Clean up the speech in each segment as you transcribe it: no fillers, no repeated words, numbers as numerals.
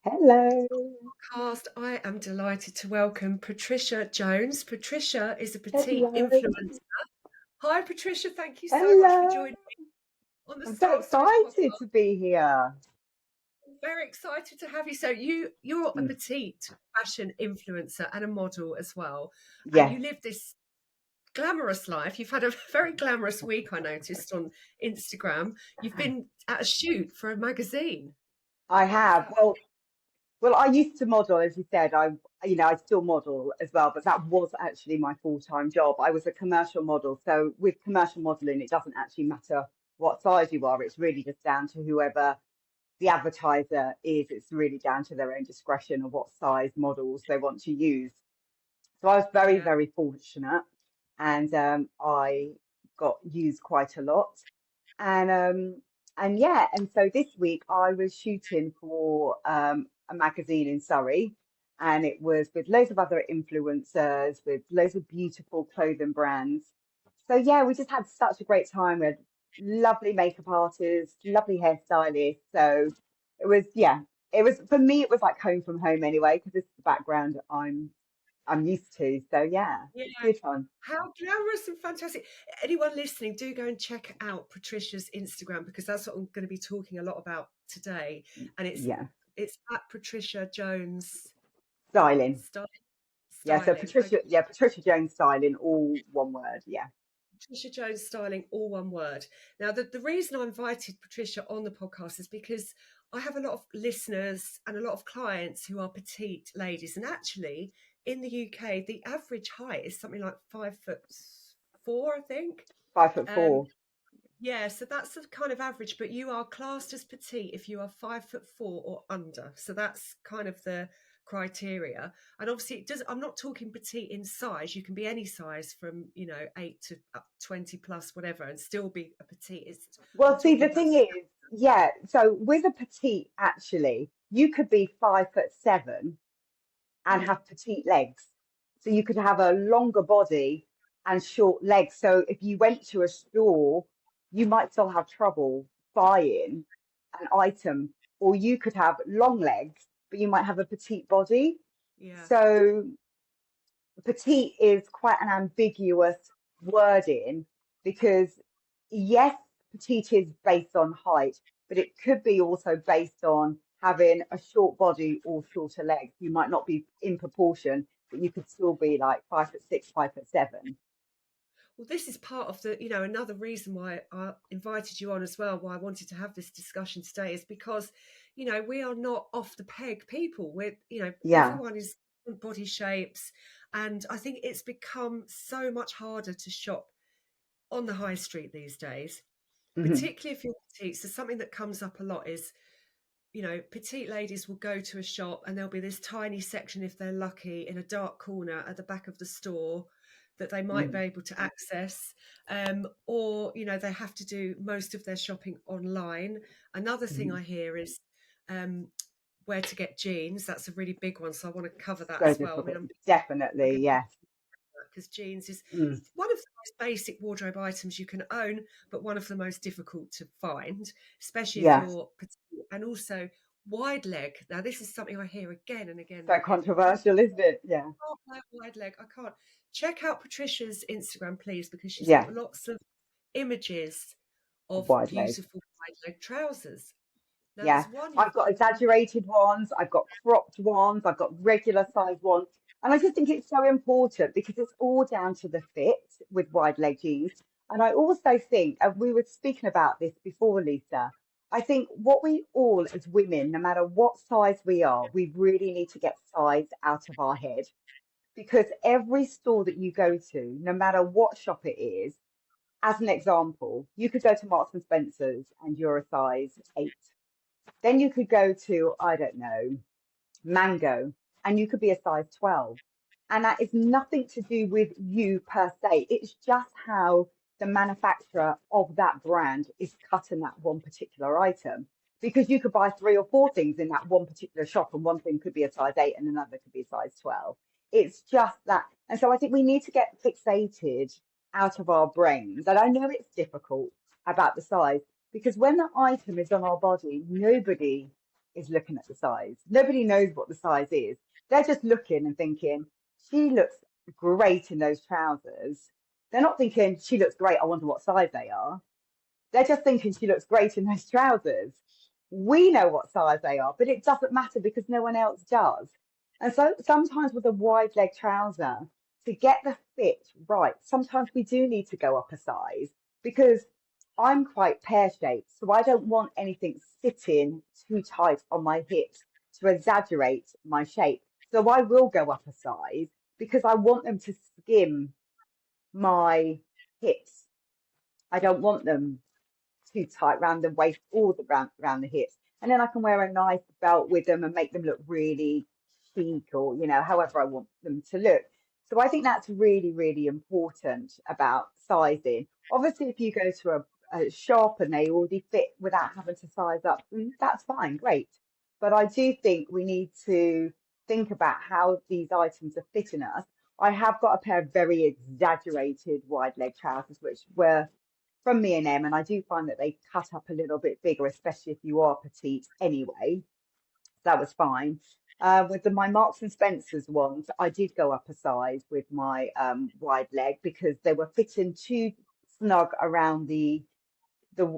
Hello. Podcast. I am delighted to welcome Patricia Jones. Patricia is a petite Hello. influencer. Hi, Patricia. Thank you so much for Hello. joining me on the I'm so Style Stories excited podcast. to be here. I'm very excited to have you. So you're a Mm, petite fashion influencer and a model as well, and yes, you live this glamorous life. You've had a very glamorous week. I noticed on Instagram. You've been at a shoot for a magazine. I Is have. that Well, I used to model, as you said. I still model as well, but that was actually my full-time job. I was a commercial model. So with commercial modeling, it doesn't actually matter what size you are. It's really just down to whoever the advertiser is. It's really down to their own discretion of what size models they want to use. So I was very, yeah? very fortunate, and I got used quite a lot. And yeah, and so this week I was shooting for a magazine in Surrey, and it was with loads of other influencers, with loads of beautiful clothing brands. So yeah, we just had such a great time. We had lovely makeup artists, lovely hairstylists. So it was, yeah, it was for me. It was like home from home anyway, because this is the background I'm used to. So yeah, Yeah. it's good fun. How glamorous and fantastic. Anyone listening, do go and check out Patricia's Instagram because that's what I'm going to be talking a lot about today. And Yeah, it's at Patricia Jones styling. Sty- Yeah, so Styling. Okay. Patricia Jones styling, all one word. Yeah. Patricia Jones Styling, all one word. Now, the reason I invited Patricia on the podcast is because I have a lot of listeners and a lot of clients who are petite ladies. And actually, in the UK, the average height is something like 5'4", I think. 5'4". Um, Yeah, so that's the kind of average, but you are classed as petite if you are 5'4" or under. So that's kind of the criteria. And obviously it does, I'm not talking petite in size. You can be any size from, 8 to up 20 plus, whatever, and still be a petite. I'm Well, see, talking the about thing is, yeah, so with a petite, actually, you could be 5'7" and mm, have petite legs. So you could have a longer body and short legs. So if you went to a store, you might still have trouble buying an item, or you could have long legs, but you might have a petite body. yeah. So petite is quite an ambiguous wording because, yes, petite is based on height, but it could be also based on having a short body or shorter legs. You might not be in proportion, but you could still be like 5'6", 5'7". Well, this is part of another reason why I invited you on as well, why I wanted to have this discussion today is because, we are not off the peg people. Yeah. Everyone is different body shapes. And I think it's become so much harder to shop on the high street these days, Hmm. particularly if you're petite. So something that comes up a lot is, petite ladies will go to a shop and there'll be this tiny section, if they're lucky, in a dark corner at the back of the store that they might be Hmm. able to access. Or, they have to do most of their shopping online. Another thing Hmm. I hear is um, where to get jeans. That's a really big one. So I want to cover that So as well. I mean, difficult. I'm Definitely, going to yes. because jeans is Mm. one of the most basic wardrobe items you can own, but one of the most difficult to find, especially if Yeah. you're petite. And also wide leg. Now, this is something I hear again and again and So again. I controversial, isn't it? Yeah. can't wear wide leg. I can't. Check out Patricia's Instagram, please, because she's Yeah. got lots of images of Wide leg. beautiful wide leg trousers. Now, Yeah, there's one you've I've got exaggerated ones, I've got cropped ones, I've got regular size ones. And I just think it's so important because it's all down to the fit with wide leg jeans. And I also think, and we were speaking about this before, Lisa, I think what we all as women, no matter what size we are, we really need to get size out of our head because every store that you go to, no matter what shop it is, as an example, you could go to Marks and Spencer's and you're a size 8. Then you could go to, I don't know, Mango, and you could be a size 12. And that is nothing to do with you per se. It's just how the manufacturer of that brand is cutting that one particular item. Because you could buy 3 or 4 things in that one particular shop, and one thing could be a size 8 and another could be a size 12. It's just that. And so I think we need to get fixated out of our brains. And I know it's difficult about the size because when the item is on our body, nobody is looking at the size. Nobody knows what the size is. They're just looking and thinking, she looks great in those trousers. They're not thinking, she looks great, I wonder what size they are. They're just thinking she looks great in those trousers. We know what size they are, but it doesn't matter because no one else does. And so sometimes with a wide leg trouser, to get the fit right, sometimes we do need to go up a size because I'm quite pear shaped. So I don't want anything sitting too tight on my hips to exaggerate my shape. So I will go up a size because I want them to skim my hips. I don't want them too tight round the waist or round the hips. And then I can wear a nice belt with them and make them look really chic or, however I want them to look. So I think that's really, really important about sizing. Obviously, if you go to a shop and they already fit without having to size up, that's fine, great. But I do think we need to think about how these items are fitting us. I have got a pair of very exaggerated wide leg trousers, which were from me and I do find that they cut up a little bit bigger, especially if you are petite anyway. That was fine. With my Marks and Spencer's ones, I did go up a size with my wide leg because they were fitting too snug around the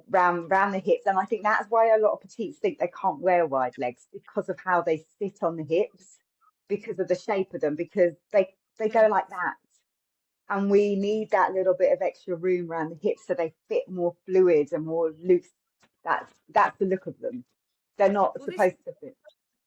round the hips, and I think that's why a lot of petites think they can't wear wide legs because of how they sit on the hips, because of the shape of them, because they go Yeah. like that, and we need that little bit of extra room around the hips so they fit more fluid and more loose. That's the look of them. They're not Well, this supposed to fit.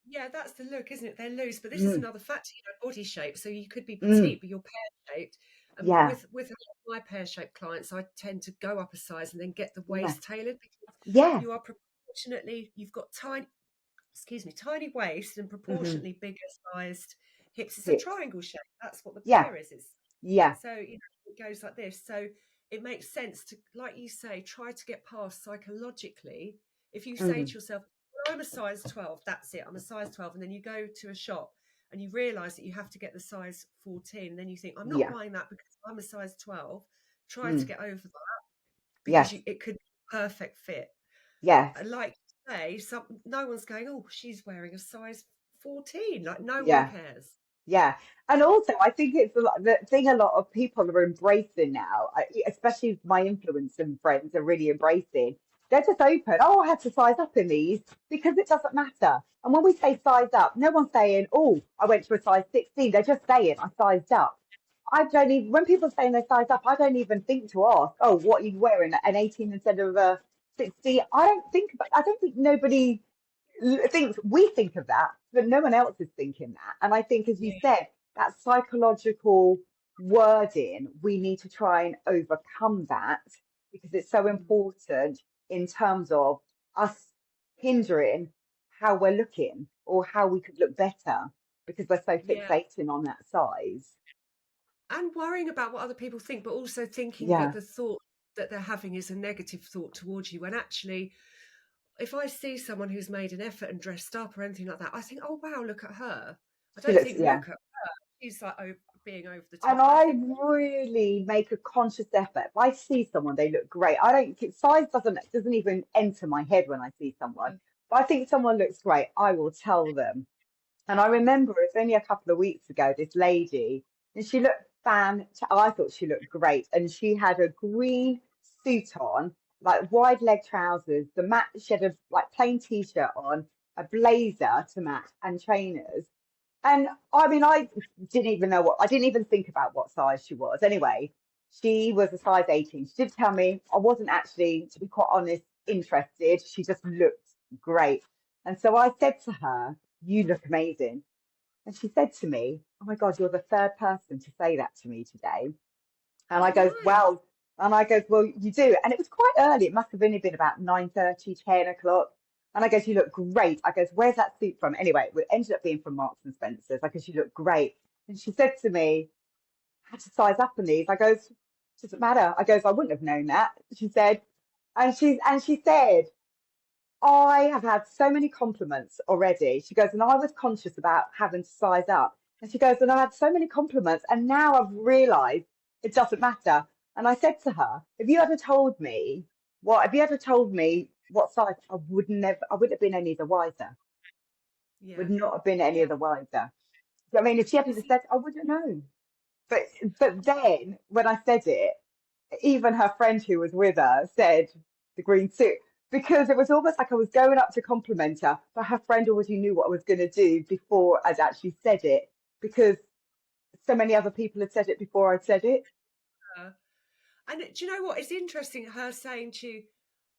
Yeah, that's the look, isn't it? They're loose, but this is Mm, another factor, body shape. So you could be mm, petite, but you're pear shaped. And yeah, with a lot of my pear shaped clients, I tend to go up a size and then get the yeah, waist tailored because yeah. you are proportionately, you've got tiny, excuse me, tiny waist and Hmm. proportionately bigger sized hips. It's a Hips. triangle shape. That's what the Yeah, pear is. It's yeah. so it goes like this. So it makes sense to, like you say, try to get past psychologically. If you say Hmm. to yourself, well, I'm a size 12, that's it, I'm a size 12, and then you go to a shop and you realize that you have to get the size 14, and then you think, I'm not Yeah. buying that because I'm a size 12. Try to Mm, get over that because yes, it could be a perfect fit. yes. And like you say, no one's going, oh, she's wearing a size 14. Like no one Yeah. cares. Yeah, and also I think it's the thing a lot of people are embracing now, especially my influencing friends are really embracing. They're just open. Oh, I had to size up in these because it doesn't matter. And when we say size up, no one's saying, "Oh, I went to a size 16." They're just saying, "I sized up." I don't even when people are saying they size up, I don't even think to ask, "Oh, what are you wearing? An 18 instead of a 60?" I don't think nobody thinks we think of that, but no one else is thinking that. And I think, as you Yeah. said, that psychological wording, we need to try and overcome that because it's so Mm. important in terms of us hindering how we're looking or how we could look better because we're so Yeah. fixating on that size. And worrying about what other people think, but also thinking that Yeah, the thought that they're having is a negative thought towards you. When actually, if I see someone who's made an effort and dressed up or anything like that, I think, oh wow, look at her. I she don't looks, think yeah. look at she's like being over the And top. I I think, really make a conscious effort. If I see someone, they look great. I don't size doesn't even enter my head when I see someone. But I think someone looks great, I will tell them. And I remember it was only a couple of weeks ago, this lady, and she looked I thought she looked great. And she had a green suit on, like wide leg trousers, she had a like plain t-shirt on, a blazer to match, and trainers. And I mean, I didn't even think about what size she was. Anyway, she was a size 18. She did tell me I wasn't actually, to be quite honest, interested. She just looked great. And so I said to her, "You look amazing." And she said to me, "Oh my God, you're the third person to say that to me today." And oh I goes, nice. well, you do. And it was quite early. It must have only been about 9:30, 10 o'clock. And I goes, "You look great." I goes, "Where's that suit from?" Anyway, it ended up being from Marks and Spencer's. I goes, "You look great." And she said to me, "I had to size up on these." I goes, "Doesn't matter." I goes, "I wouldn't have known that." She said, and she said, "I have had so many compliments already." She goes, "And I was conscious about having to size up." And she goes, "And I had so many compliments, and now I've realised it doesn't matter." And I said to her, if you had told me what size, I wouldn't have been any the wiser. Yeah. Would not have been any Yeah. other wiser. I mean, if she hadn't It's have said, I wouldn't know. But but then when I said it, even her friend who was with her said the green suit because it was almost like I was going up to compliment her, but her friend already knew what I was going to do before I'd actually said it because so many other people had said it before I'd said it. her. And do you know what? It's interesting her saying to you,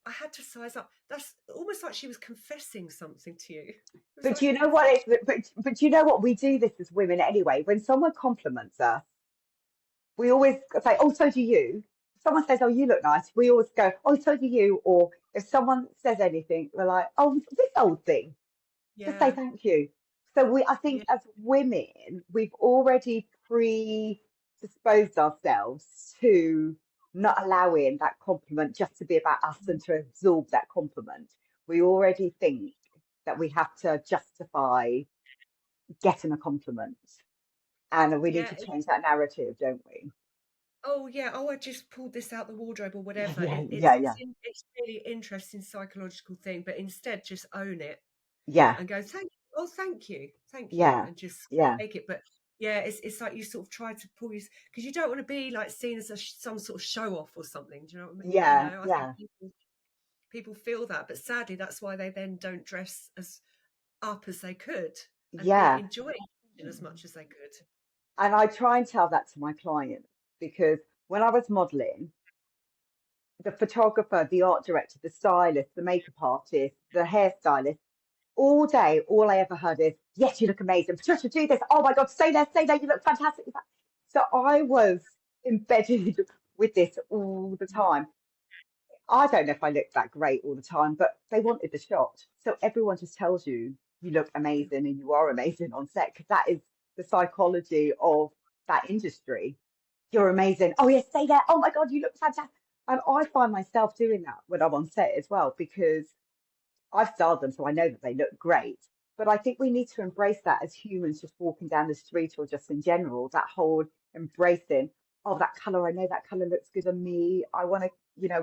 I had to size up. That's almost like she was confessing something to you. It was But like, you know what? But you know what? We do this as women anyway. When someone compliments us, we always say, "Oh, so do you." If someone says, "Oh, you look nice," we always go, "Oh, so do you." Or if someone says anything, we're like, "Oh, this old thing." Just say yeah, thank you. So I yeah, think as women, we've already predisposed ourselves to not allowing that compliment just to be about us and to absorb that compliment. We already think that we have to justify getting a compliment. And we need yeah. to change that narrative, don't we? Oh yeah. Oh, I just pulled this out the wardrobe or whatever. Yeah, yeah, yeah, It's really interesting psychological thing. But instead, just own it yeah, and go, thank you. Oh, thank you, yeah, and just yeah, take it. But yeah, it's like you sort of try to pull you because you don't want to be like seen as some sort of show off or something. Do you know what I mean? You yeah, know, I think yeah, people feel that, but sadly, that's why they then don't dress as up as they could and be yeah. enjoying as much as they could. And I try and tell that to my clients because when I was modeling, the photographer, the art director, the stylist, the makeup artist, the hairstylist, all day, all I ever heard is, yes, you look amazing. Patricia, do this. Oh my God, stay there, you look fantastic. So I was embedded with this all the time. I don't know if I look that great all the time, but they wanted the shot. So everyone just tells you you look amazing and you are amazing on set because that is the psychology of that industry. You're amazing. Oh, yeah, stay there. Oh my God, you look fantastic. And I find myself doing that when I'm on set as well because I've styled them, so I know that they look great. But I think we need to embrace that as humans just walking down the street or just in general, that whole embracing, oh, that color, I know that color looks good on me. I want to,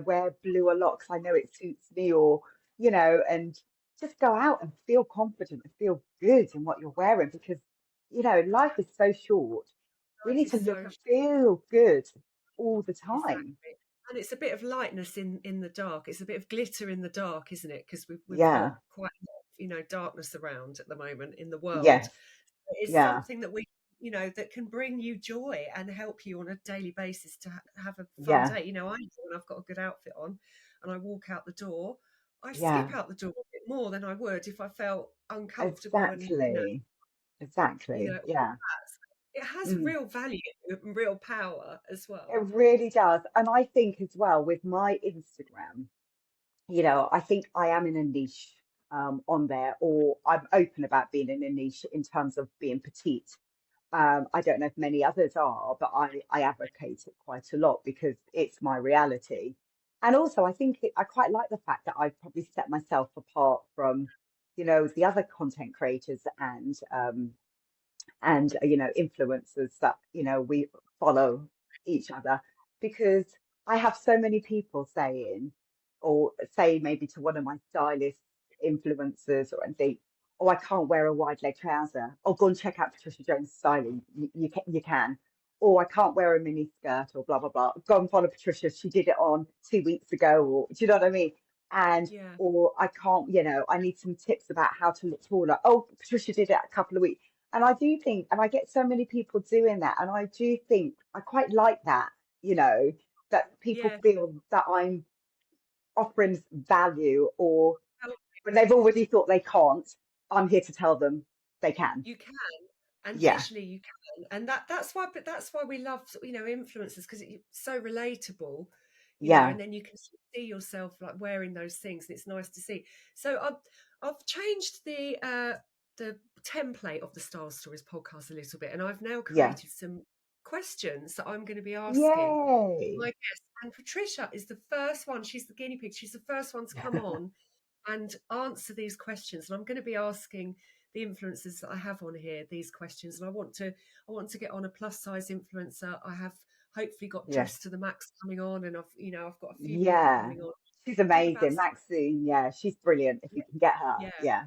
wear blue a lot because I know it suits me, or, and just go out and feel confident and feel good in what you're wearing because, life is so short. We Life need is to look so and feel good all the time. exactly, and it's a bit of lightness in the dark. It's a bit of glitter in the dark, isn't it? Because we've got Yeah. quite a lot of, darkness around at the moment in the world. Yes. It's Yeah. something that we, that can bring you joy and help you on a daily basis to have a fun Yeah. day. I do when I've got a good outfit on and I walk out the door, I Yeah. skip out the door a bit more than I would if I felt uncomfortable and, Exactly. Exactly. all Yeah. that. So it has Mm. real value and real power as It well. really does. And I think as well with my Instagram, I think I am in a niche on there, or I'm open about being in a niche in terms of being petite. I don't know if many others are, but I advocate it quite a lot because it's my reality. And also, I think I quite like the fact that I've probably set myself apart from, the other content creators and influencers that we follow each other because I have so many people saying or say maybe to one of my stylist influencers or anything, oh, I can't wear a wide leg trouser. Oh, go and check out Patricia Jones styling. You can. Or I can't wear a mini skirt or blah blah blah. Go and follow Patricia. She did it on 2 weeks ago. Or do you know what I mean? And Yeah. or I can't. I need some tips about how to look taller. Oh, Patricia did it a couple of weeks. And I do think, and I get so many people doing that, and I do think I quite like that, that people Yeah. feel that I'm offering value, or How when they've already thought they can't, I'm here to tell them they can. you can, and Yeah, visually you can, and that's why we love, influencers, because it's so relatable, yeah, and then you can see yourself like wearing those things, and it's nice to see. So I've changed the template of the Style Stories podcast a little bit, and I've now yeah. created some questions that I'm going to be asking Yay. my guest. And Patricia is the first one. She's the guinea pig. She's the first one to come on and answer these questions. And I'm going to be asking the influencers that I have on here these questions. And I want to get on a plus size influencer. I have hopefully got Yeah, Dress to the Max coming on, and I've got a few people yeah. coming on. She's Talk about amazing. Maxine, yeah, she's brilliant if yeah, you can get her. yeah. Yeah,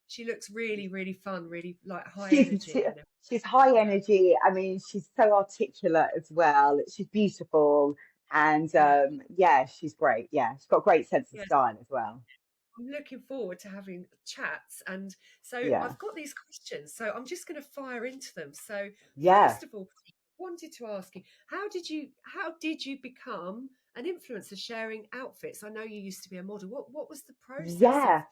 She looks really, really fun, really like high She's energy and she's high yeah, energy. I mean, she's so articulate as well. She's beautiful, and yeah, yeah, she's great. Yeah, she's got a great sense of yes. style as well. I'm looking forward to having chats. And so Yeah, I've got these questions, so I'm just going to fire into them. So yeah, first of all, wanted to ask you, how did you become an influencer sharing outfits? I know you used to be a model. What was the process of yeah.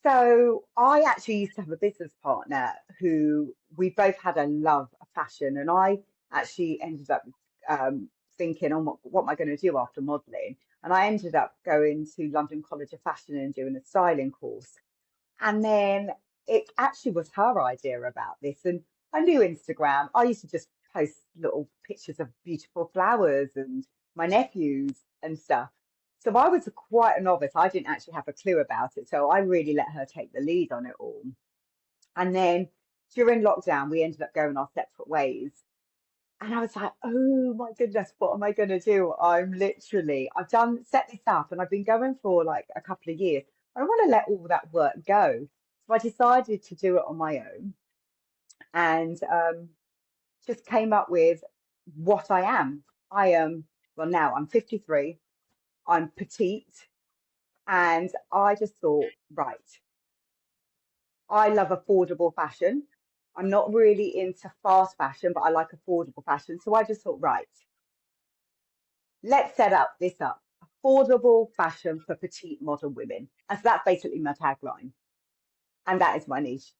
So I actually used to have a business partner who we both had a love of fashion, and I actually ended up thinking, "Oh, what am I going to do after modelling?" And I ended up going to London College of Fashion and doing a styling course. And then it actually was her idea about this. And I knew Instagram. I used to just post little pictures of beautiful flowers and my nephews and stuff. So I was quite a novice. I didn't actually have a clue about it. So I really let her take the lead on it all. And then during lockdown, we ended up going our separate ways. And I was like, oh my goodness, what am I going to do? I've done set this up and I've been going for like a couple of years. I don't want to let all that work go. So I decided to do it on my own and just came up with what I am. I am, well, now I'm 53, I'm petite, and I just thought, right, I love affordable fashion. I'm not really into fast fashion, but I like affordable fashion. So I just thought, right, let's set up this up. Affordable fashion for petite model women. And so that's basically my tagline. And that is my niche.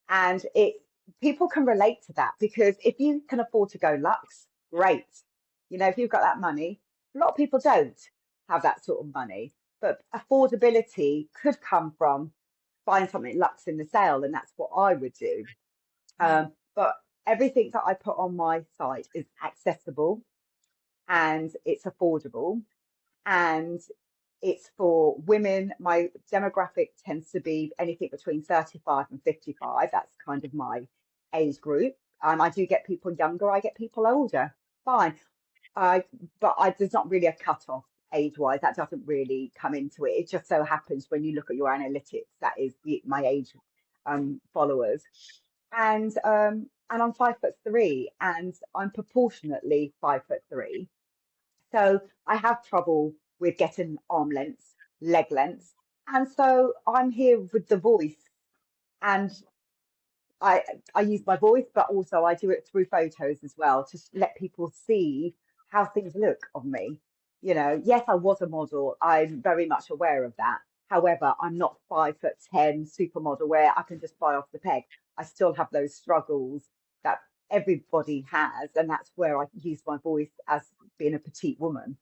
And it people can relate to that because if you can afford to go luxe, great. You know, if you've got that money, a lot of people don't have that sort of money. But affordability could come from buying something luxe in the sale, and that's what I would do. mm, But everything that I put on my site is accessible and it's affordable and it's for women. My demographic tends to be anything between 35 and 55. That's kind of my age group. I do get people younger, I get people older. Fine. I but there's not really a cut-off age-wise. That doesn't really come into it. It just so happens when you look at your analytics, that is my age followers. And I'm 5'3" and I'm proportionately 5'3". So I have trouble with getting arm lengths, leg lengths. And so I'm here with the voice and I I use my voice, but also I do it through photos as well to let people see how things look on me. You know, yes, I was a model. I'm very much aware of that. However, I'm not 5'10" supermodel where I can just fly off the peg. I still have those struggles that everybody has, and that's where I use my voice as being a petite woman.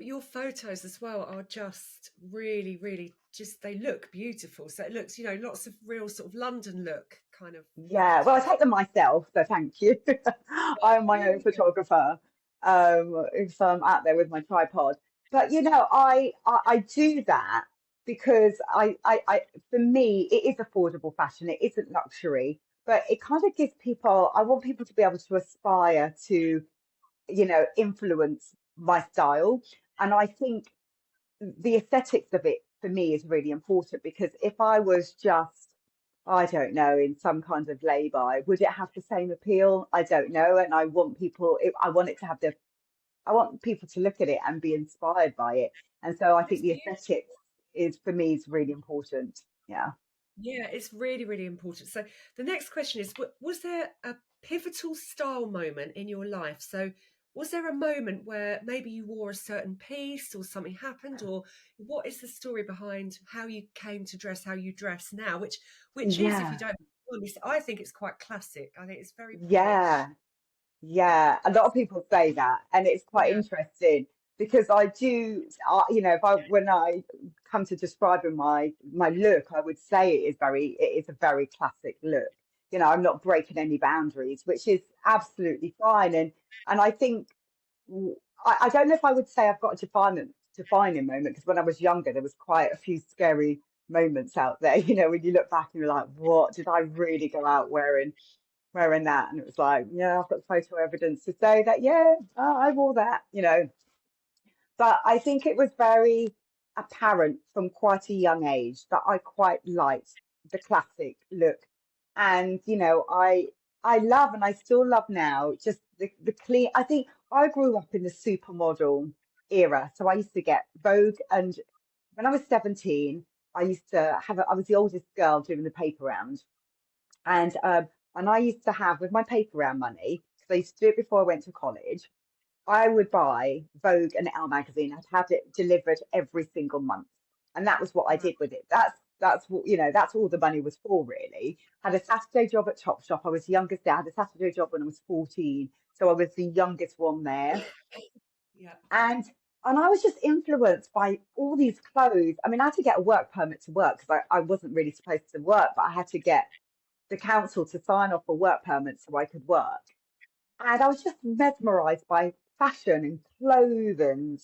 but your photos as well are just really, really just they look beautiful. So it looks, lots of real sort of London look kind of Yeah, well, I take them myself, so thank you. I am my own really good. photographer, so I'm out there with my tripod. But I do that because for me it is affordable fashion. It isn't luxury, but it kind of gives people. I want people to be able to aspire to, influence my style, and I think the aesthetics of it for me is really important because if I was just, I don't know, in some kind of lay-by, would it have the same appeal? I don't know. And I want it to have I want people to look at it and be inspired by it. And so I think It's the beautiful. aesthetics is for me is really important. Yeah. Yeah, it's really, really important. So the next question is, was there a pivotal style moment in your life? So was there a moment where maybe you wore a certain piece or something happened, or what is the story behind how you came to dress how you dress now? Which is, if you Yeah. don't, I think it's quite classic. I think it's very Yeah. British. Yeah, a lot of people say that, and it's quite Yeah. interesting because I do, if I when I come to describing my look, I would say it is a very classic look. You know, I'm not breaking any boundaries, which is absolutely fine. And I think I don't know if I would say I've got a defining moment because when I was younger, there was quite a few scary moments out there. You know, when you look back and you're like, what did I really go out wearing that? And it was like, yeah, I've got photo evidence to say that, yeah, I wore that, But I think it was very apparent from quite a young age that I quite liked the classic look. And I love, and I still love now, just the clean. I think I grew up in the supermodel era, so I used to get Vogue, and when I was 17, I used to I was the oldest girl doing the paper round, and I used to have, with my paper round money, because I used to do it before I went to college, I would buy Vogue and Elle magazine. I'd have it delivered every single month, and that was what I Wow. did with it. That's what, that's all the money was for, really. Had a Saturday job at Topshop. I was the youngest there. I had a Saturday job when I was 14, so I was the youngest one there, Yeah. and I was just influenced by all these clothes. I mean, I had to get a work permit to work because I wasn't really supposed to work, but I had to get the council to sign off a work permit so I could work. And I was just mesmerized by fashion and clothing,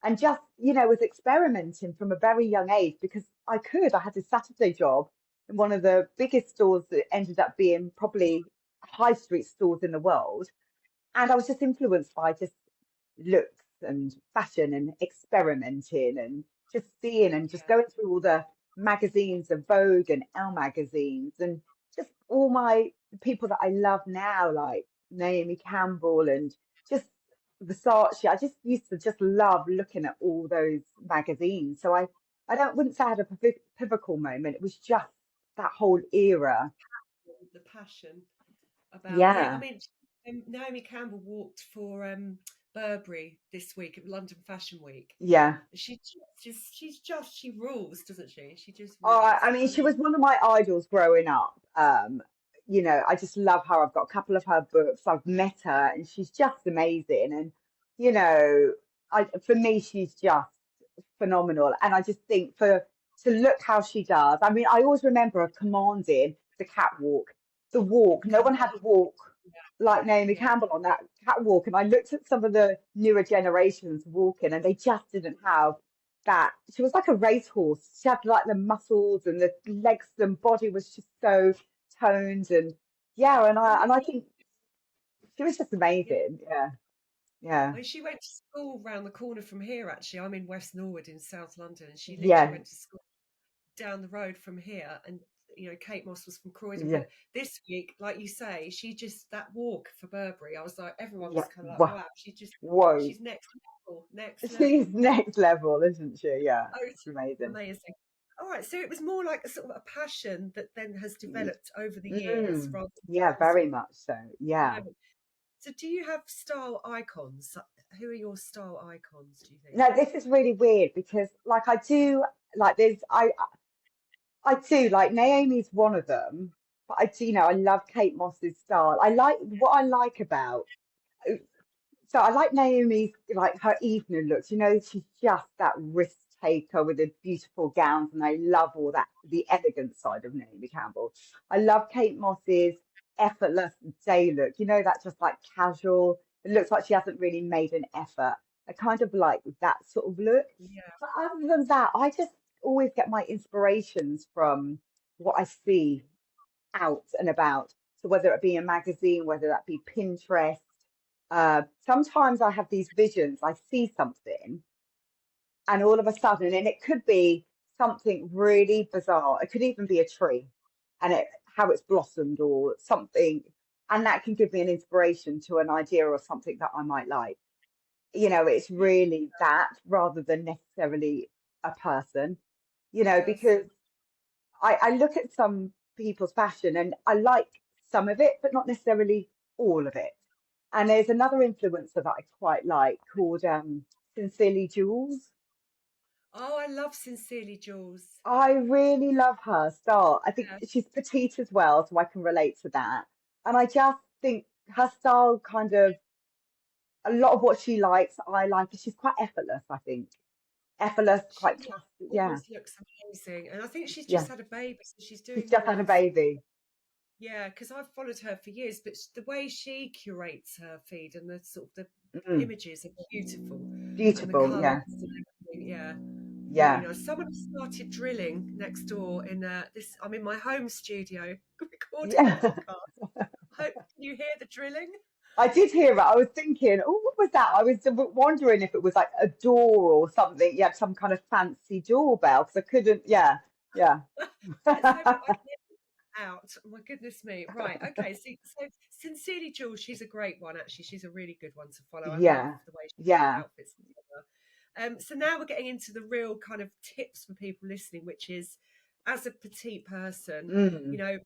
and just, was experimenting from a very young age because I could. I had a Saturday job in one of the biggest stores that ended up being probably high street stores in the world. And I was just influenced by just looks and fashion and experimenting and just seeing and just Yeah. going through all the magazines of Vogue and Elle magazines and just all my people that I love now, like Naomi Campbell and just Versace. I just used to just love looking at all those magazines. So I don't wouldn't say I had a pivotal moment. It was just that whole era. The passion about, yeah, I Yeah, mean, Naomi Campbell walked for Burberry this week at London Fashion Week. yeah. She rules, doesn't she? She just Oh, rules. I mean, I she mean, was one of my idols growing up. I just love her. I've got a couple of her books. I've met her, and she's just amazing. And you know, for me, she's just phenomenal. And I just think to look how she does. I mean, I always remember her commanding the catwalk, the walk. No come one had on. a walk like Naomi Yeah, Campbell on that catwalk. And I looked at some of the newer generations walking, and they just didn't have that. She was like a racehorse. She had like the muscles and the legs and body was just so toned, and yeah, and yeah. I think she was just Yeah. amazing. Yeah, yeah, Well, she went to school round the corner from here, actually. I'm in West Norwood in South London, and she literally yeah, went to school down the road from here. And, Kate Moss was from Croydon. yeah, But this week, like you say, that walk for Burberry, I was like, everyone yeah. was kind of like, Wow, wow, whoa, she's next level, next she's level. next level, isn't she? Yeah, Oh, it's amazing. amazing. All right, so it was more like a sort of a passion that then has developed over the years Mm, rather yeah, than very sort of much so. the Yeah. moment. So do you have style icons? Who are your style icons, do you think? No, this is really weird because like I do like there's I do like Naomi's one of them, but I do I love Kate Moss's style. I like what I like about so I like Naomi's like her evening looks. She's just that risk taker with the beautiful gowns, and I love all that the elegant side of Naomi Campbell. I love Kate Moss's effortless day look. That just like casual. It looks like she hasn't really made an effort. I kind of like that sort of look. Yeah, But other than that, I just always get my inspirations from what I see out and about. So whether it be a magazine, whether that be Pinterest, sometimes I have these visions. I see something, and all of a sudden, and it could be something really bizarre. It could even be a tree, and how it's blossomed or something, and that can give me an inspiration to an idea or something that I might like. It's yeah, really that rather than necessarily a person. a Because person. I look at some people's fashion and I like some of it, but not necessarily all of it. And there's another influencer that I quite like called Sincerely Jules. Oh, I love Sincerely Jules. I really love her style. I think Yeah, she's petite as well, so I can relate to that. And I just think her style kind of a lot of what she likes, I like. She's quite effortless, I think. Effortless, she quite classy. Yeah, always looks amazing, and I think she's yeah. just had a baby, so she's She's doing just more had a Insta. baby. Yeah, because I've followed her for years, but the way she curates her feed and the sort of the Mm. images are beautiful, and the Beautiful, colours yeah, and everything. Yeah, really yeah. nice. Someone started drilling next door in this. I'm in my home studio recording a Yeah, podcast. Hope can you hear the drilling? I did hear it. I was thinking, oh, what was that? I was wondering if it was like a door or something. You had some kind of fancy doorbell because I couldn't. Yeah, Yeah. Let's hope that I can get out. Oh, my goodness me. Right. Okay. So Sincerely Jules, she's a great one, actually. She's a really good one to follow. I love Yeah. the way she puts Yeah. outfits together. So now we're getting into the real kind of tips for people listening, which is as a petite person, you Mm. know,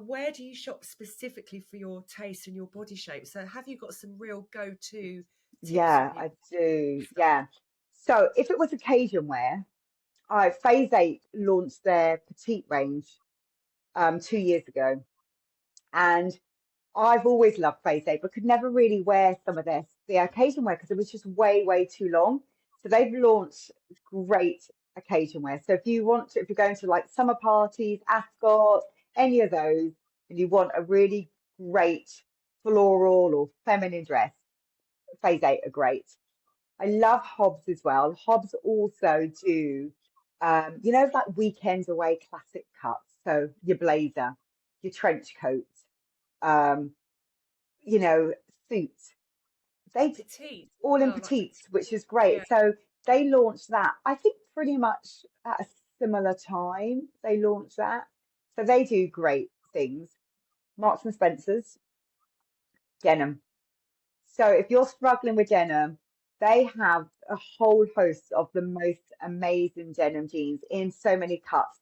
where do you shop specifically for your taste and your body shape? So have you got some real go-to tips for Yeah, I people? do. Yeah. So if it was occasion wear, Phase 8 launched their petite range 2 years ago. And I've always loved Phase 8, but could never really wear some of the occasion wear because it was just way, way too long. So they've launched great occasion wear. So if you're going to like summer parties, Ascot, any of those, and you want a really great floral or feminine dress, Phase 8 are great. I love Hobbs as well. Hobbs also do, like weekend away classic cuts. So your blazer, your trench coat, um, you know, suits. They Petite as all in well, like petites, petite. which is Yeah. great. So they launched that, I think, pretty much at a similar time. They launched that. So they do great things. Marks and Spencer's, denim. So if you're struggling with denim, they have a whole host of the most amazing denim jeans in so many cuts.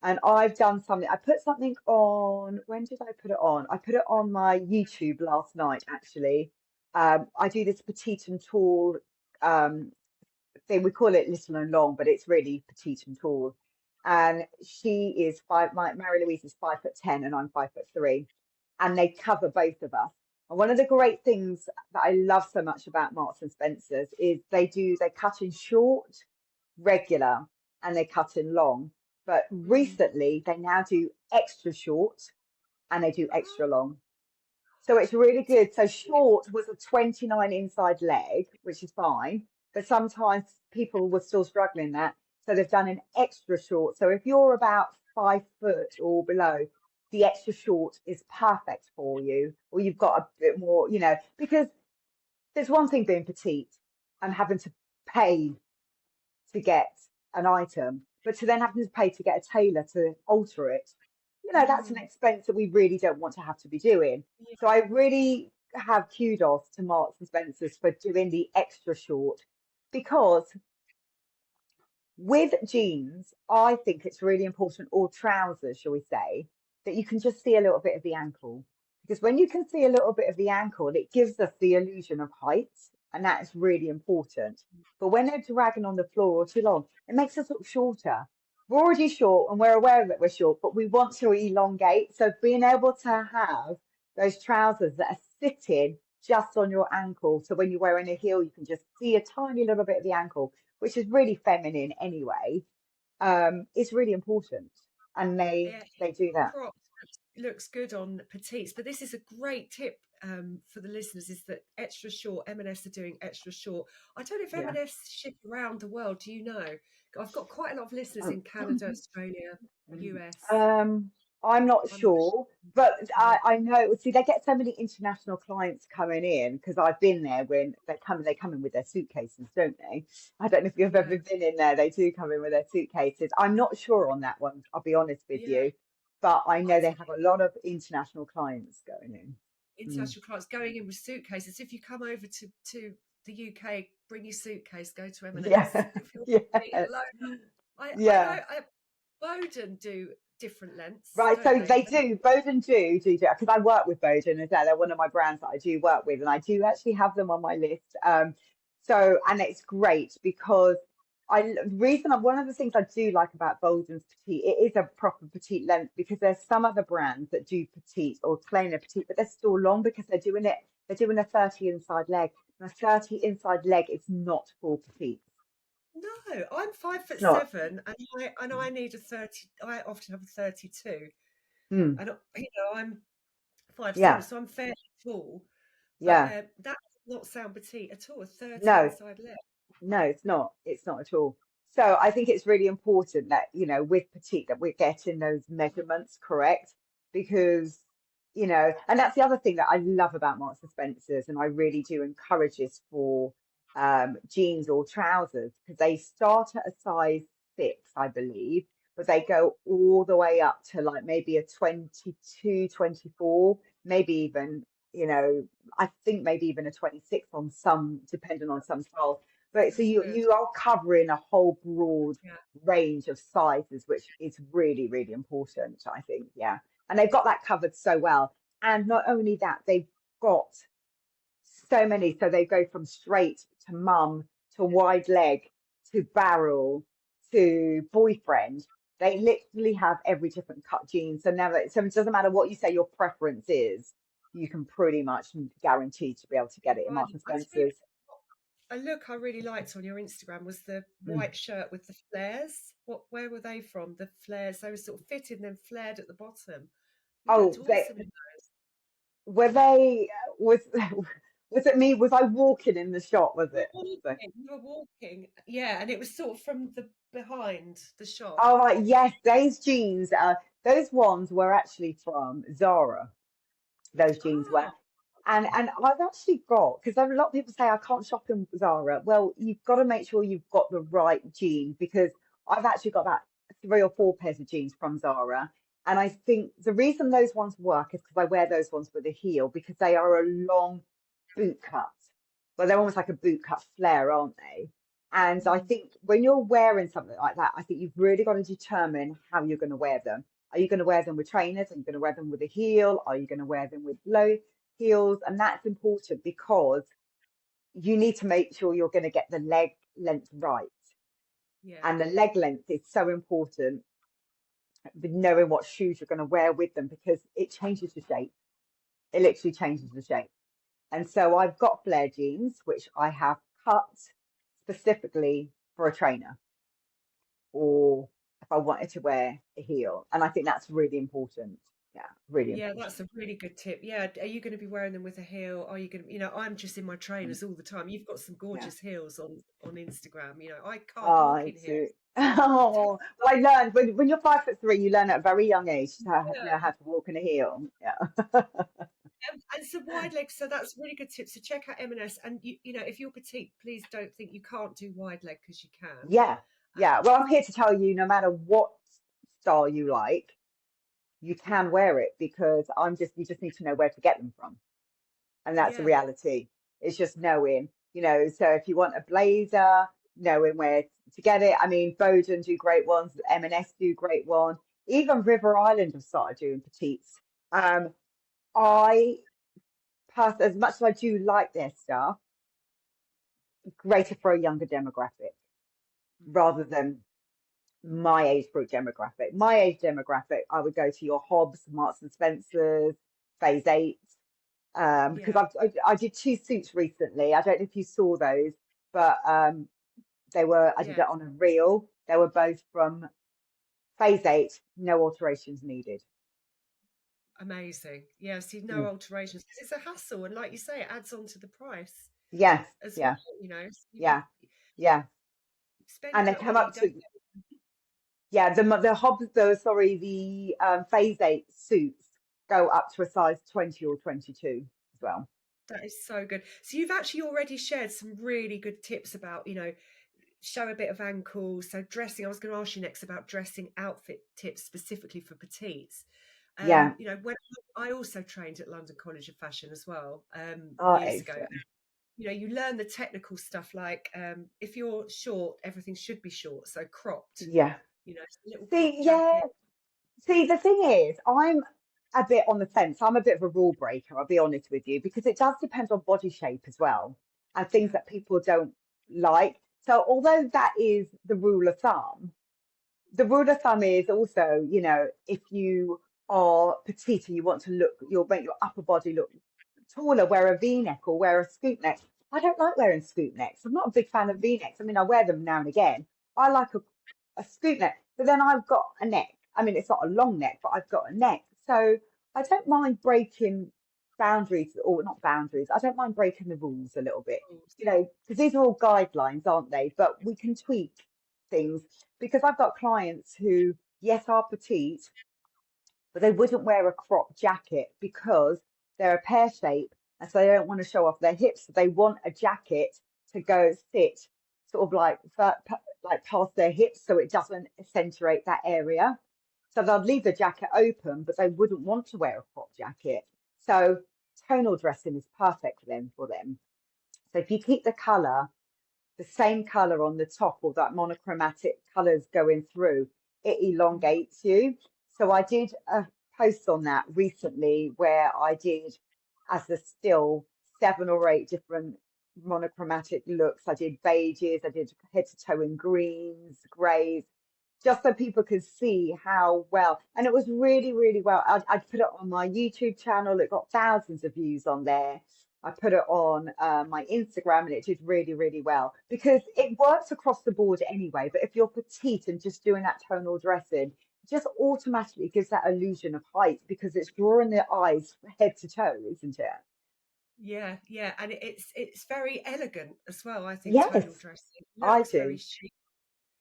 And I've done something. I put something on. When did I put it on? I put it on my YouTube last night, actually. I do this petite and tall um, thing. We call it little and long, but it's really petite and tall. And she is five. Mary Louise is 5'10", and I'm 5'3", and they cover both of us. And one of the great things that I love so much about Marks and Spencers is they cut in short, regular, and they cut in long. But Mm. recently they now do extra short and they do Oh, extra long. So it's really so good. So short was a 29 inside leg, which is fine, but sometimes people were still struggling that. So they've done an extra short. So if you're about 5 foot or below, the extra short is perfect for you, or you've got a bit more, because there's one thing being petite and having to pay to get an item, but to then having to pay to get a tailor to alter it, that's an mm, expense that we really don't want to have to be doing. So I yeah. really have kudos to Marks and Spencers for doing the extra short because with jeans, I think it's really important, or trousers, shall we say, that you can just see a little bit of the ankle. Because when you can see a little bit of the ankle, it gives us the illusion of height, and that is really important. But when they're dragging on the floor or too long, it makes us look shorter. We're already short and we're aware that we're short, but we want to elongate. So being able to have those trousers that are sitting just on your ankle, so when you're wearing a heel, you can just see a tiny little bit of the ankle, which is really feminine anyway, is really important. And Yeah, they do that. cropped looks good on petites, but this is a great tip for the listeners: is that extra short? M&S are doing extra short. I don't know if Yeah. M&S ship around the world. Do you know? I've got quite a lot of listeners Um, in Canada, Australia, US. um, I'm not I'm not sure, but sure. I know. See, they get so many international clients coming in because I've been there when they come in with their suitcases, don't they? I don't know if you've Yeah, ever been in there. They do come in with their suitcases. I'm not sure on that one. I'll be honest with yeah. you, but I I know they think have a lot of international clients going in. Mm. international clients going in with suitcases. If you come over to the UK, bring your suitcase. Go to M&S. Yeah, If you're yeah, alone, I know yeah. Bowden do different lengths, Right, don't so they? they do. Bowden do because I work with Bowden as well. They're one of my brands that I do work with, and I do actually have them on my list. And it's great because one of the things I do like about Bowden's petite, it is a proper petite length because there's some other brands that do petite or claim they're petite, but they're still long because they're doing a 30 inside leg. And a 30 inside leg is not for petite. No, I'm five It's foot not. seven, and I need a 30. I often have a 32, Mm, and I'm 5'7", yeah, so I'm fairly tall. But yeah. that does not sound petite at all. A 30 No. inside leg. No, it's not. It's not at all. So I think it's really important that, with petite that we're getting those measurements correct because, and that's the other thing that I love about Marks and Spencers, and I really do encourage this for jeans or trousers because they start at a size 6, I believe, but they go all the way up to like maybe a 22, 24, maybe even, you know, I think maybe even a 26 on some, depending on some styles. But so So good. you are covering a whole broad Yeah. range of sizes, which is really, really important, I think. Yeah. And they've got that covered so well. And not only that, they've got so many. So they go from straight to mum to wide leg to barrel to boyfriend. They literally have every different cut jeans. So now that, so it doesn't matter what you say your preference is, you can pretty much guarantee to be able to get it in Right. Marks and I tell you, Spencer's. a look I really liked on your Instagram was the Mm. white shirt with the flares. Where were they from? The flares, they were sort of fitted and then flared at the bottom. You looked Oh, they awesome in were they was was it me? Was I walking in the shot? Was You it? were So, walking, you were walking. Yeah, and it was sort of from the behind the shot. oh, right, yes, those jeans. Those ones were actually from Zara. Those jeans were. Ah, And I've actually got, because a lot of people say I can't shop in Zara. Well, you've got to make sure you've got the right jean, because I've actually got that 3 or 4 pairs of jeans from Zara. And I think the reason those ones work is because I wear those ones with a heel, because they are a long boot cut. Well, they're almost like a boot cut flare, aren't they? And I mm, think when you're wearing something like that, I think you've really got to determine how you're going to wear them. Are you going to wear them with trainers? Are you going to wear them with a heel? Are you going to wear them with low heels? And that's important because you need to make sure you're going to get the leg length right. yeah, And the leg length is so important with knowing what shoes you're going to wear with them, because it changes the shape. It literally changes the shape. And so I've got flare jeans, which I have cut specifically for a trainer, or if I wanted to wear a heel. And I think that's really important. Yeah, really yeah. important. That's a really good tip. Yeah, are you going to be wearing them with a heel? Are you going to, I'm just in my Mm. trainers all the time. You've got some Yeah. gorgeous heels on Instagram. I can't Oh, walk in it's heels. oh, well, I learned when you're 5'3", you learn at a very young age to know Yeah. how to walk in a heel. Yeah. And some wide legs, so that's really good tip. So check out M&S, and if you're petite, please don't think you can't do wide leg because you can. Yeah. Yeah. Well, I'm here to tell you, no matter what style you like, you can wear it, because you just need to know where to get them from. And that's the Yeah, reality. It's just knowing, so if you want a blazer, knowing where to get it. I mean, Bowden do great ones, M&S do great one. Even River Island have started doing petites. Um, I as much as I do like their stuff, greater for a younger demographic rather than my age group demographic. My age demographic, I would go to your Hobbs, Marks and Spencers, Phase 8, because yeah, I did 2 suits recently. I don't know if you saw those, but I did yeah. it on a reel. They were both from Phase 8, no alterations needed. Amazing. Yeah, see, no Mm. alterations because it's a hassle, and like you say, it adds on to the price Yes, as yeah, well. So yeah, yeah. And spending they that come money, you up don't. to, yeah, the Hobbs, the Phase 8 suits go up to a size 20 or 22 as well. That is so good. So you've actually already shared some really good tips about, show a bit of ankle. So dressing, I was going to ask you next about dressing outfit tips specifically for petites. Yeah. When I also trained at London College of Fashion as well, Oh, years ago. excellent. You learn the technical stuff like if you're short, everything should be short, so cropped. Yeah. It's a little See, crop yeah. jacket. See, the thing is, I'm a bit on the fence. I'm a bit of a rule breaker, I'll be honest with you, because it does depend on body shape as well and things Yeah, that people don't like. So, although that is the rule of thumb is also, if you are petite and you want to you'll make your upper body look taller, wear a V-neck or wear a scoop neck. I don't like wearing scoop necks. I'm not a big fan of V-necks. I mean, I wear them now and again. I like a scoop neck, but then I've got a neck. I mean, it's not a long neck, but I've got a neck. So I don't mind breaking boundaries, or not boundaries. I don't mind breaking the rules a little bit, rules. because these are all guidelines, aren't they? But we can tweak things, because I've got clients who, yes, are petite, but they wouldn't wear a crop jacket because they're a pear shape, and so they don't want to show off their hips. So they want a jacket to go sit sort of like like past their hips so it doesn't accentuate that area. So they'll leave the jacket open, but they wouldn't want to wear a crop jacket. So tonal dressing is perfect for them. So if you keep the same color on the top, or that monochromatic colors going through, it Mhm. elongates you. So I did a post on that recently where I did, as a still, 7 or 8 different monochromatic looks. I did beiges, I did head to toe in greens, grays, just so people could see how well. And it was really, really well. I put it on my YouTube channel. It got thousands of views on there. I put it on my Instagram, and it did really, really well because it works across the board anyway. But if you're petite and just doing that tonal dressing, it just automatically gives that illusion of height because it's drawing the eyes head to toe, isn't it? Yeah, yeah, and it's very elegant as well. I think tonal Yes, dressing I looks very do. chic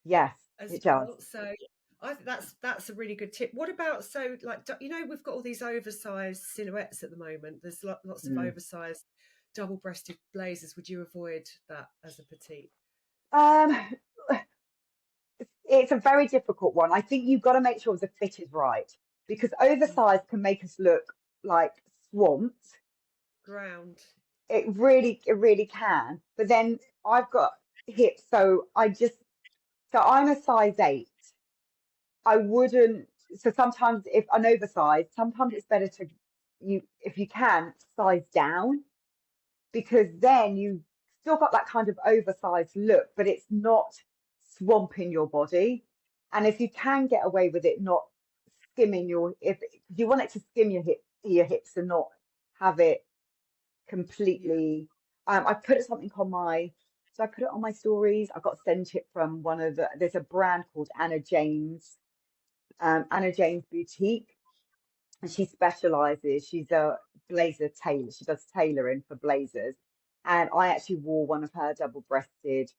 Yes, as it does. well. So I think that's a really good tip. What about, so like, you know, we've got all these oversized silhouettes at the moment. There's lots of Mm. oversized double-breasted blazers. Would you avoid that as a petite? Um, it's a very difficult one. I think you've got to make sure the fit is right because Mm. oversized can make us look like swamped. Ground. It really can. But then I've got hips, so I'm a size 8. I wouldn't. So sometimes if I'm oversized, sometimes it's better to if you can, size down because then you still got that kind of oversized look, but it's not swamping your body. And if you can get away with it, not skimming if you want it to skim your hips and not have it Yeah. completely. I put something on my, so I put it on my stories. I got sent it from there's a brand called Anna James Boutique, and she specializes. She's a blazer tailor. She does tailoring for blazers, and I actually wore one of her double-breasted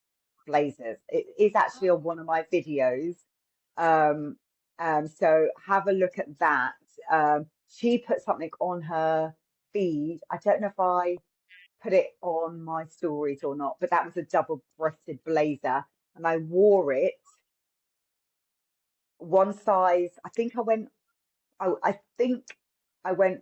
blazers. It is actually on Oh, one of my videos. Um, so have a look at that. She put something on her feed. I don't know if I put it on my stories or not, but that was a double-breasted blazer, and I wore it one size. I think I went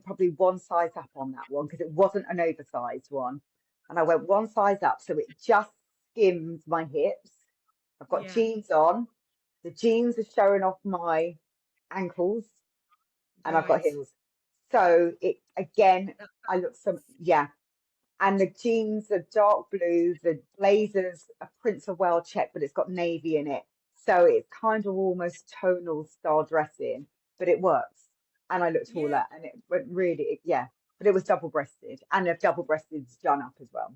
probably one size up on that one because it wasn't an oversized one. And I went one size up, so it just skims my hips. I've got yeah, jeans on. The jeans are showing off my ankles, and I've got right. heels. So it again, That, I look yeah. And the jeans are dark blue. The blazer's a Prince of Wales check, but it's got navy in it. So it's kind of almost tonal style dressing, but it works. And I looked yeah, taller, and it went really, yeah. But it was double breasted, and a double breasted's done up as well.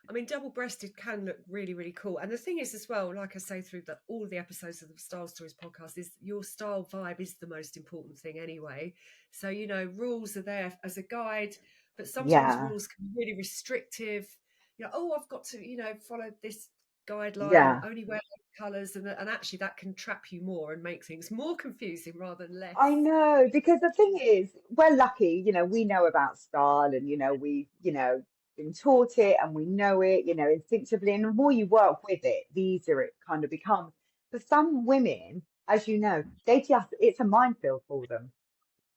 I mean, double-breasted can look really, really cool. And the thing is, as well, like I say through all the episodes of the Style Stories podcast, is your style vibe is the most important thing anyway. So, you know, rules are there as a guide, but sometimes Yeah, rules can be really restrictive. You know, oh, I've got to, you know, follow this guideline and yeah. only wear colours, and actually that can trap you more and make things more confusing rather than less. I know, because the thing is, we're lucky, we know about style and, been taught it and we know it, instinctively. And the more you work with it, the easier it kind of becomes. For some women, as you know, it's a minefield for them.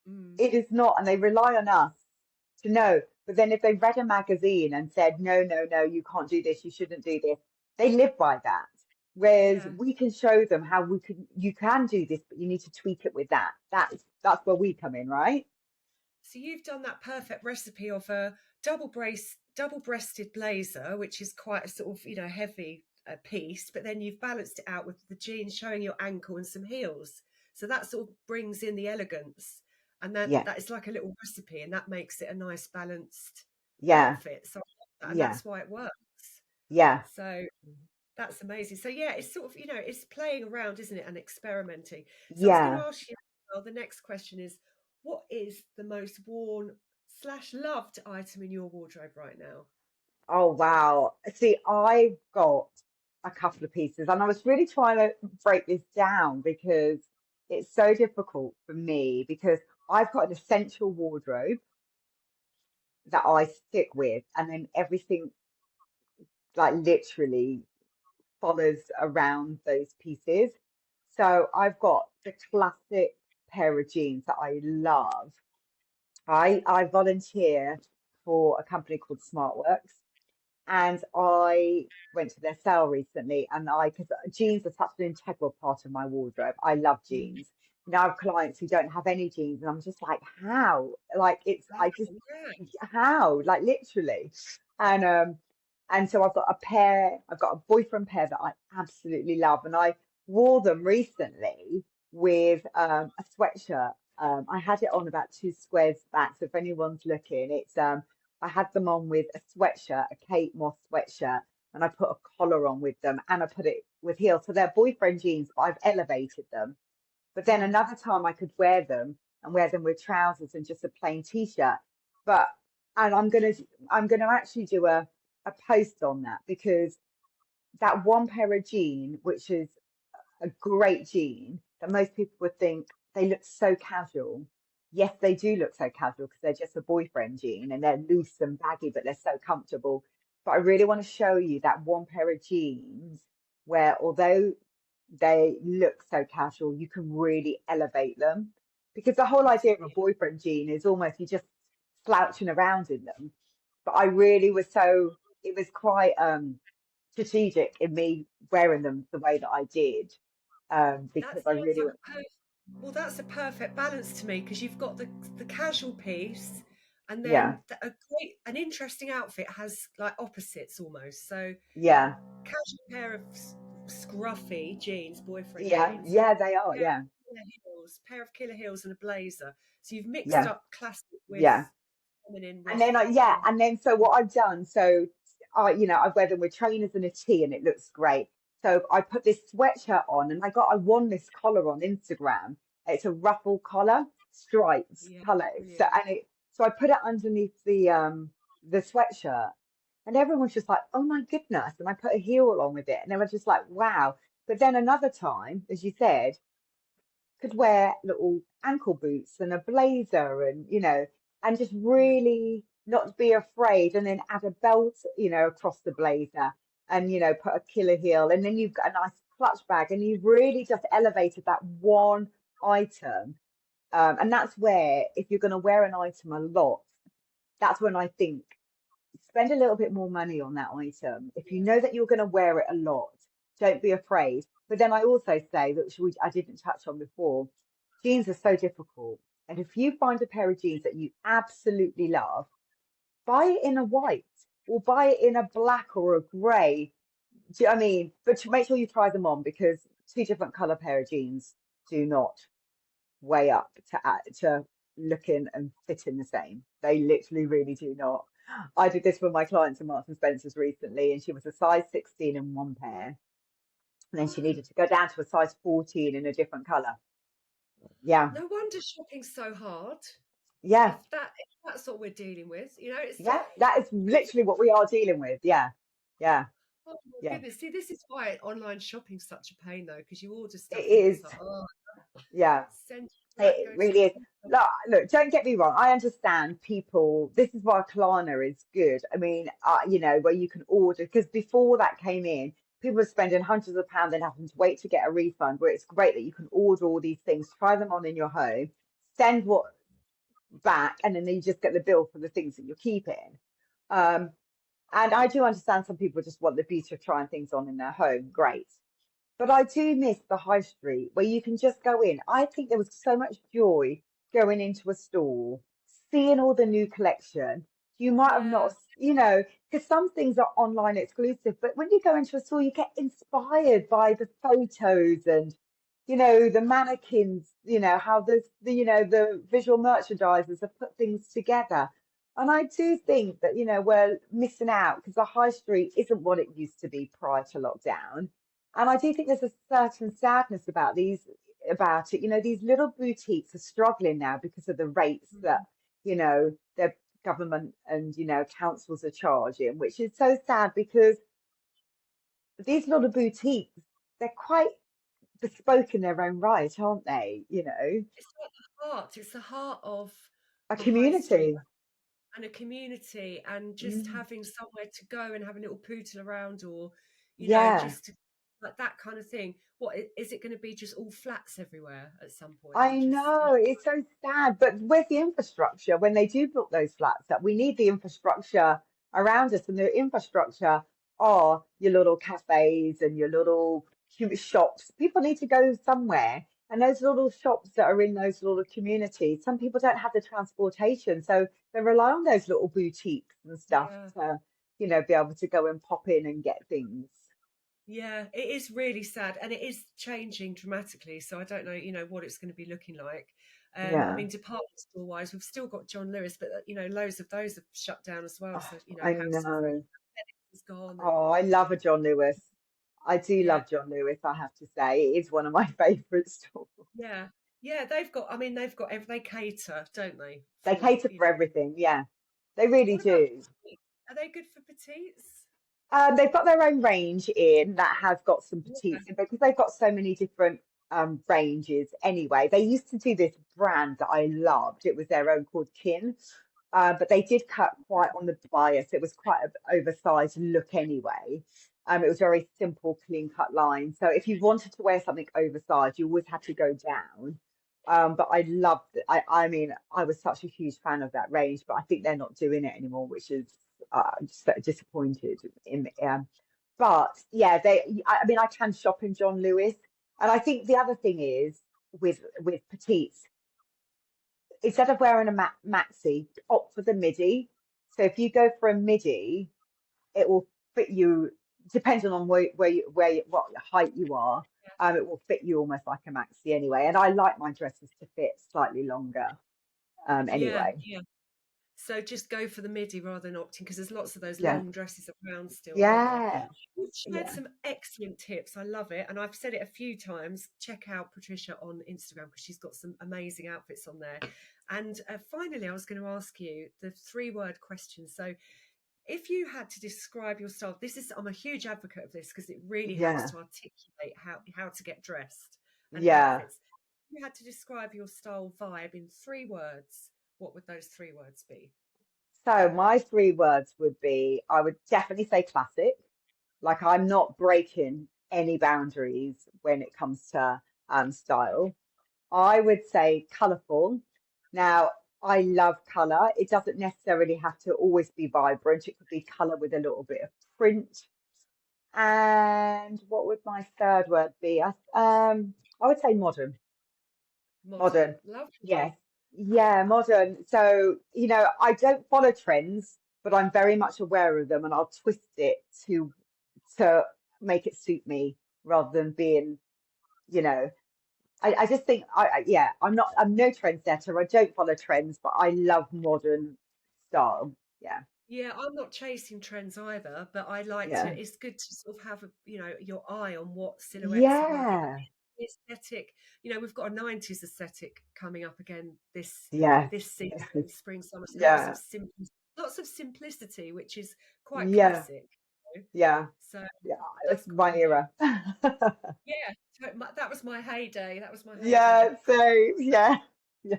Mm, It is not, and they rely on us to know. But then if they read a magazine and said, no, no, no, you can't do this, you shouldn't do this, they live by that. Whereas yeah. we can show them how you can do this, but you need to tweak it with that. That's where we come in, right? So you've done that perfect recipe of a double-breasted blazer, which is quite a sort of, you know, heavy piece, but then you've balanced it out with the jeans showing your ankle and some heels. So that sort of brings in the elegance, and that Yeah, that is like a little recipe, and that makes it a nice balanced yeah, outfit. So I love that, and yeah, that's why it works. yeah, So that's amazing. So yeah, it's sort of, you know, it's playing around, isn't it, and experimenting. So I was going to yeah. ask you, well, the next question is, what is the most worn slash loved item in your wardrobe right now? Oh wow. See, I've got a couple of pieces, and I was really trying to break this down because it's so difficult for me because I've got an essential wardrobe that I stick with, and then everything like literally. follows around those pieces. So I've got the classic pair of jeans that I love. I volunteer for a company called SmartWorks, and I went to their sale recently, and because jeans are such an integral part of my wardrobe. I love Mm. jeans. Now I have clients who don't have any jeans, and I'm just like, how? Like it's Wow, I just yeah. how? Like literally. And and so I've got a pair, I've got a boyfriend pair that I absolutely love, and I wore them recently with a sweatshirt. I had it on about two squares back, so if anyone's looking, it's I had them on with a sweatshirt, a Kate Moss sweatshirt, and I put a collar on with them, and I put it with heels. So they're boyfriend jeans, but I've elevated them. But then Mm. another time I could wear them and wear them with trousers and just a plain t-shirt. But and I'm gonna actually do a post on that, because that one pair of jean, which is a great jean that most people would think they look so casual. Yes, they do look so casual because they're just a boyfriend jean and they're loose and baggy, but they're so comfortable. But I really want to show you that one pair of jeans where, although they look so casual, you can really elevate them. Because the whole idea of a Absolutely. boyfriend jean is almost you just slouching around in them. But I really was so, it was quite strategic in me wearing them the way that I did, That because I sounds really like want, well, that's a perfect balance to me because you've got the casual piece, and yeah, then an interesting outfit has like opposites almost. So yeah, casual pair of scruffy jeans, boyfriend yeah, jeans, yeah, they are, pair yeah, of pair of killer heels and a blazer. So you've mixed yeah, up classic with yeah. feminine And with then yeah, kind of and then so what I've done, so I wear them with trainers and a tee, and it looks great. So I put this sweatshirt on, and I won this collar on Instagram. It's a ruffle collar, stripes yeah, color. So brilliant. so I put it underneath the sweatshirt, and everyone was just like, "Oh my goodness!" And I put a heel on with it, and they were just like, "Wow!" But then another time, as you said, could wear little ankle boots and a blazer, and and just Yeah, really not be afraid, and then add a belt, across the blazer, and put a killer heel, and then you've got a nice clutch bag, and you've really just elevated that one item. And that's where, if you're going to wear an item a lot, that's when I think spend a little bit more money on that item. If you yeah, know that you're going to wear it a lot, don't be afraid. But then I also say that, which I didn't touch on before, jeans are so difficult. And if you find a pair of jeans that you absolutely love, buy it in a white or buy it in a black or a grey. Do you know what I mean? But to make sure you try them on, because two different colour pair of jeans do not way up to looking and fitting the same. They literally really do not. I did this for my clients in Marks and Spencer's recently, and she was a size 16 in one pair, and then she oh, needed to go down to a size 14 in a different color. Yeah, no wonder shopping's so hard. yeah, If that's what we're dealing with, it's yeah. That is literally what we are dealing with. Yeah, yeah, oh my yeah. goodness. See, this is why online shopping's such a pain though, because you order It stuff and it's is. like, oh, Yeah. send that, It go to really is. return. Look, don't get me wrong. I understand people. This is why Klarna is good. I mean, where you can order, because before that came in, people were spending hundreds of pounds and having to wait to get a refund. Where it's great that you can order all these things, try them on in your home, send what back, and then you just get the bill for the things that you're keeping. Um, and I do understand some people just want the beauty of trying things on in their home. Great. But I do miss the high street where you can just go in. I think there was so much joy going into a store, seeing all the new collection. You might have Yeah, not, because some things are online exclusive, but when you go into a store, you get inspired by the photos and, the mannequins, how the visual merchandisers have put things together. And I do think that, we're missing out because the high street isn't what it used to be prior to lockdown. And I do think there's a certain sadness about it. These little boutiques are struggling now because of the rates that, mm, the government and, councils are charging, which is so sad, because these little boutiques, they're quite bespoke in their own right, aren't they? it's like the heart. It's the heart of A a high street community. and a community, and just Mm. having somewhere to go and have a little pootle around, or Yeah, just to like that kind of thing. What is it going to be? Just all flats everywhere at some point, I and just know it's so sad, but where's the infrastructure when they do build those flats up? We need the infrastructure around us, and the infrastructure are your little cafes and your little shops. People need to go somewhere, and those little shops that are in those little communities, some people don't have the transportation, so they rely on those little boutiques and stuff yeah. to, be able to go and pop in and get things. Yeah, it is really sad, and it is changing dramatically. So I don't know, what it's going to be looking like. I Yeah. mean, department store wise, we've still got John Lewis, but loads of those have shut down as well. Oh, So I House of Fraser know. is gone, and Oh, I love a John Lewis. I do yeah, love John Lewis, I have to say. It is one of my favourite stores. yeah, yeah. They've got. I mean, they've got. They cater, don't they? They For cater for everything, yeah. They really what about do. petites? Are they good for petites? They've got their own range in that has got some Yeah, petites in because they've got so many different ranges anyway. They used to do this brand that I loved. It was their own called Kin. But they did cut quite on the bias. It was quite an oversized look anyway. It was very simple, clean cut line. So if you wanted to wear something oversized, you always had to go down. But I loved it. I mean, I was such a huge fan of that range, but I think they're not doing it anymore, which is just so disappointed in. But yeah, I mean, I can shop in John Lewis, and I think the other thing is with petites instead of wearing a maxi, opt for the midi. So if you go for a midi, it will fit you, depending on what height you are. It will fit you almost like a maxi anyway. And I like my dresses to fit slightly longer. yeah, Anyway, yeah. So just go for the midi rather than opting because there's lots of those yeah, long dresses around still, aren't there? yeah, You've shared yeah, some excellent tips. I love it. And I've said it a few times. Check out Patricia on Instagram because she's got some amazing outfits on there. And finally, I was going to ask you the 3-word question. So, if you had to describe your style, I'm a huge advocate of this because it really helps yeah, to articulate how to get dressed and yeah. outfits. If you had to describe your style vibe in 3 words, what would those 3 words be? So my 3 words would be, I would definitely say classic. Like I'm not breaking any boundaries when it comes to style. I would say colourful. Now, I love colour. It doesn't necessarily have to always be vibrant. It could be colour with a little bit of print. And what would my third word be? I would say modern. Modern. Modern. Lovely. Yes. Yeah, modern. So, I don't follow trends, but I'm very much aware of them and I'll twist it to make it suit me rather than being, you know, I just think yeah, I'm no trendsetter. I don't follow trends, but I love modern style. Yeah, Yeah, I'm not chasing trends either, but I like to. yeah, It's good to sort of have your eye on what silhouettes are working. yeah, Aesthetic, we've got a 90s aesthetic coming up again yes, this season, spring, summer. So yeah, lots of simplicity, which is quite yeah, classic. yeah, So yeah. That's that's my quite nice. era. Yeah, that was my heyday. That was my heyday. Yeah, so yeah, yeah.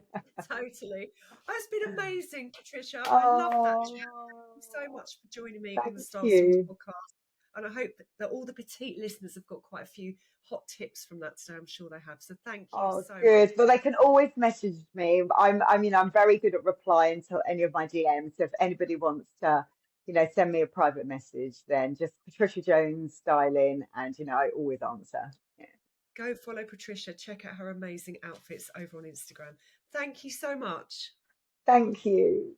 Totally. Oh, it's been amazing, Patricia. I love that chat. Thank you so Oh, much for joining me on the thank Style Stories you. podcast. And I hope that all the petite listeners have got quite a few hot tips from that today. I'm sure they have. So thank you Oh, so much. good. Well, they can always message me. I mean, I'm very good at replying to any of my DMs. So if anybody wants to, send me a private message, then just Patricia Jones styling, and I always answer. Yeah. Go follow Patricia. Check out her amazing outfits over on Instagram. Thank you so much. Thank you.